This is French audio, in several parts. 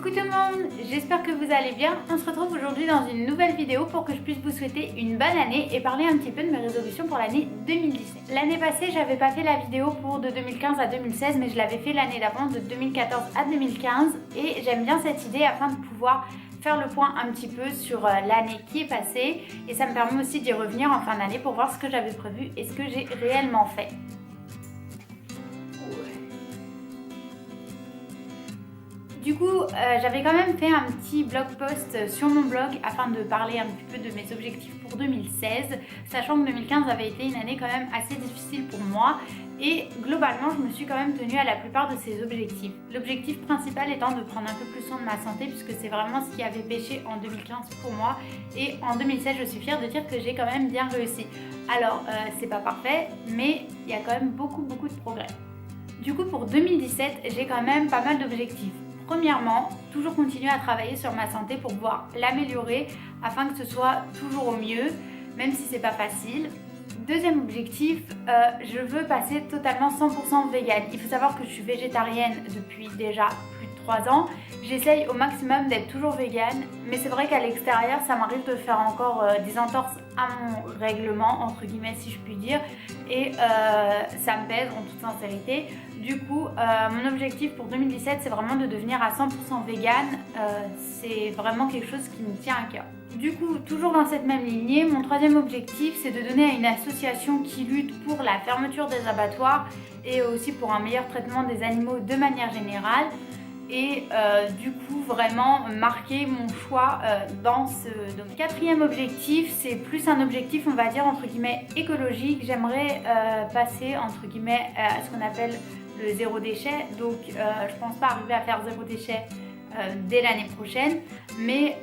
Coucou tout le monde, j'espère que vous allez bien. On se retrouve aujourd'hui dans une nouvelle vidéo pour que je puisse vous souhaiter une bonne année et parler un petit peu de mes résolutions pour l'année 2017. L'année passée, j'avais pas fait la vidéo pour de 2015 à 2016, mais je l'avais fait l'année d'avant, de 2014 à 2015, et j'aime bien cette idée afin de pouvoir faire le point un petit peu sur l'année qui est passée, et ça me permet aussi d'y revenir en fin d'année pour voir ce que j'avais prévu et ce que j'ai réellement fait. Du coup, j'avais quand même fait un petit blog post sur mon blog afin de parler un petit peu de mes objectifs pour 2016, sachant que 2015 avait été une année quand même assez difficile pour moi et globalement je me suis quand même tenue à la plupart de ces objectifs. L'objectif principal étant de prendre un peu plus soin de ma santé puisque c'est vraiment ce qui avait pêché en 2015 pour moi, et en 2016 je suis fière de dire que j'ai quand même bien réussi. Alors c'est pas parfait, mais il y a quand même beaucoup de progrès. Du coup pour 2017 j'ai quand même pas mal d'objectifs. Premièrement, toujours continuer à travailler sur ma santé pour pouvoir l'améliorer afin que ce soit toujours au mieux, même si c'est pas facile. Deuxième objectif, je veux passer totalement 100% vegan. Il faut savoir que je suis végétarienne depuis déjà plus de 3 ans. J'essaye au maximum d'être toujours vegan, mais c'est vrai qu'à l'extérieur, ça m'arrive de faire encore des entorses à mon règlement, entre guillemets si je puis dire, et ça me pèse en toute sincérité. Du coup, mon objectif pour 2017, c'est vraiment de devenir à 100% vegan. C'est vraiment quelque chose qui me tient à cœur. Du coup, toujours dans cette même lignée, mon troisième objectif, c'est de donner à une association qui lutte pour la fermeture des abattoirs et aussi pour un meilleur traitement des animaux de manière générale. Et du coup vraiment marquer mon choix dans ce domaine. Quatrième objectif, c'est plus un objectif on va dire entre guillemets écologique. J'aimerais passer entre guillemets à ce qu'on appelle le zéro déchet, donc je pense pas arriver à faire zéro déchet dès l'année prochaine, mais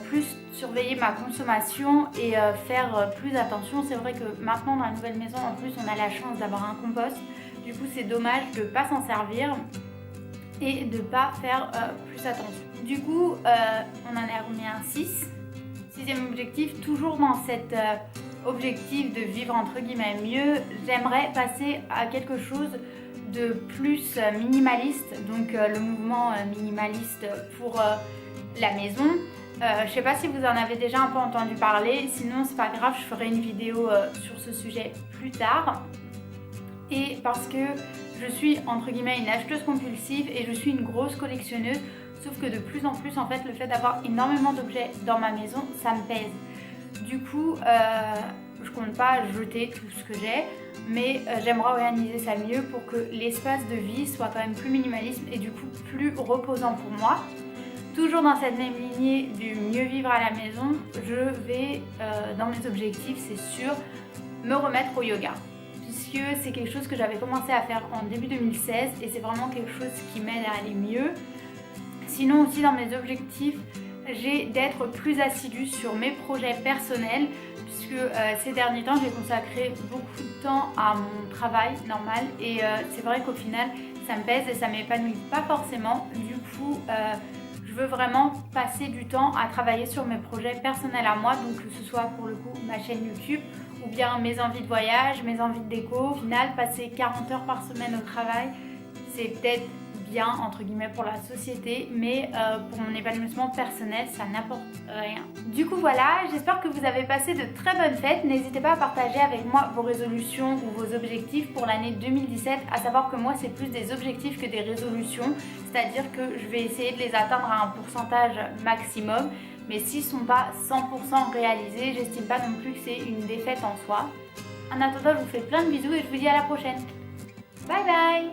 plus surveiller ma consommation et faire plus attention. C'est vrai que maintenant dans la nouvelle maison en plus on a la chance d'avoir un compost, du coup c'est dommage de ne pas s'en servir et de ne pas faire plus attention. Du coup, on en est à combien? 6. Sixième objectif, toujours dans cet objectif de vivre entre guillemets mieux, j'aimerais passer à quelque chose de plus minimaliste, donc le mouvement minimaliste pour la maison. Je sais pas si vous en avez déjà un peu entendu parler, sinon c'est pas grave, je ferai une vidéo sur ce sujet plus tard. Et parce que je suis entre guillemets une acheteuse compulsive et je suis une grosse collectionneuse, sauf que de plus en plus en fait le fait d'avoir énormément d'objets dans ma maison, ça me pèse. Du coup, je compte pas jeter tout ce que j'ai, mais j'aimerais organiser ça mieux pour que l'espace de vie soit quand même plus minimaliste et du coup plus reposant pour moi. Toujours dans cette même lignée du mieux vivre à la maison, je vais dans mes objectifs, c'est sûr, me remettre au yoga. Puisque c'est quelque chose que j'avais commencé à faire en début 2016 et c'est vraiment quelque chose qui m'aide à aller mieux. Sinon aussi dans mes objectifs, j'ai d'être plus assidue sur mes projets personnels, puisque ces derniers temps j'ai consacré beaucoup de temps à mon travail normal et c'est vrai qu'au final ça me pèse et ça m'épanouit pas forcément. Du coup je veux vraiment passer du temps à travailler sur mes projets personnels à moi, donc que ce soit pour le coup ma chaîne YouTube ou bien mes envies de voyage, mes envies de déco. Au final, passer 40 heures par semaine au travail, c'est peut-être bien entre guillemets pour la société, mais pour mon épanouissement personnel, ça n'apporte rien. Du coup voilà, j'espère que vous avez passé de très bonnes fêtes. N'hésitez pas à partager avec moi vos résolutions ou vos objectifs pour l'année 2017, à savoir que moi c'est plus des objectifs que des résolutions, c'est-à-dire que je vais essayer de les atteindre à un pourcentage maximum, mais s'ils ne sont pas 100% réalisés, j'estime pas non plus que c'est une défaite en soi. En attendant, je vous fais plein de bisous et je vous dis à la prochaine. Bye bye.